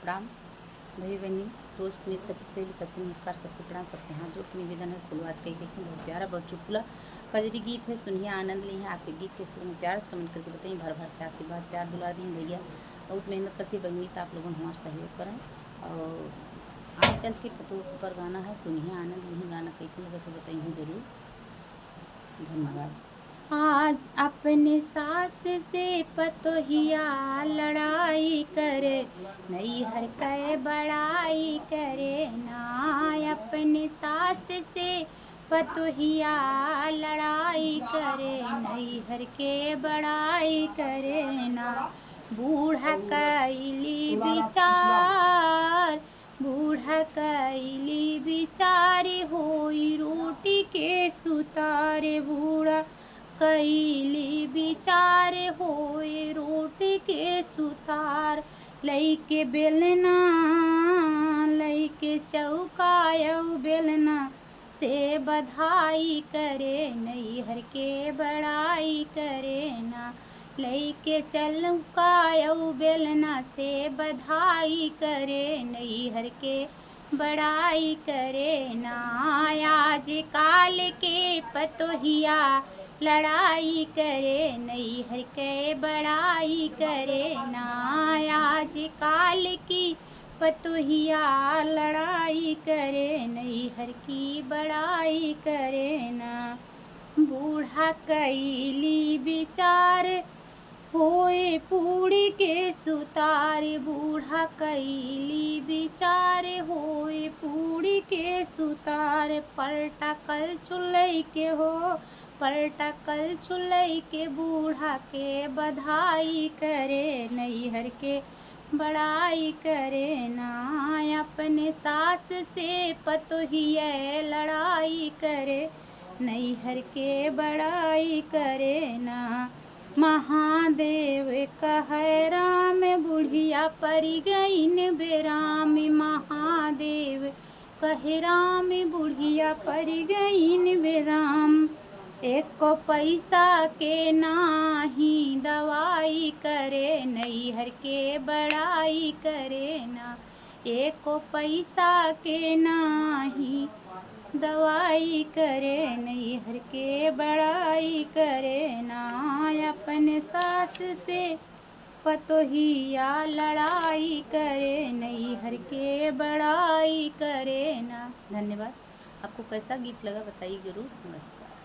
प्रणाम भाई बहनी दोस्त मेरी सखी सहेली सबसे नमस्कार, सबसे प्रणाम, सबसे हाथ जोड़ के निवेदन है। फुल आज कहीं देखें, बहुत प्यारा, बहुत चुटकुला कजरी गीत है। सुनिए, आनंद ली है। आपके गीत कैसे लगे प्यार से कमेंट करके बताइए। भर भर के आशीर्वाद प्यार दुला दी भैया, बहुत मेहनत करती बहनी, तो आप लोगों हमारा सहयोग करें। और आजकल के पतों पर गाना है, सुनिए आनंद ली। गाना कैसे लगा तो बताइए ज़रूर। धन्यवाद। आज अपने सास से पतोहिया लड़ाई करे, नैहर के बड़ाई करे ना। अपने सास से पतोहिया लड़ाई करे, नैहर के बड़ाई करे ना। बूढ़ा कैली विचार, बूढ़ा कैली विचारे होई रोटी के सुतारे। बूढ़ा कैली विचार होए रोटी के सुतार। लइके बेलना, लइके चौकायौ बेलना से बधाई करे, नैहर के बड़ाई करे ना। लइके चौकायौ बेलना से बधाई करे, नैहर के बड़ाई करे ना। आज काल के पतोहिया लड़ाई करे, नैहर के बड़ाई करे ना। आज काल की पतोहिया लड़ाई करे, नैहर की बड़ाई करे ना। बूढ़ा कैली विचार होए पूड़ी के सुतार। बूढ़ा कैली विचार होए पूड़ी के सुतार। पलटा कल चुलई के हो, पलटा कल चुलई के बूढ़ा के बधाई करे, नैहर के बड़ाई करे ना। अपने सास से पतोहिया लड़ाई करे, नैहर के बड़ाई करे ना। महादेव कहे राम बुढ़िया परी गईन बेराम। महादेव कहे राम बुढ़िया परी गईन बेराम। एको पैसा के नाही दवाई करे, नैहर के बड़ाई करे ना। एको पैसा के नाही दवाई करे, नैहर के बड़ाई करे ना। अपने सास से पतोहिया लड़ाई करे, नैहर के बड़ाई करे ना। धन्यवाद। आपको कैसा गीत लगा बताइए ज़रूर। नमस्कार।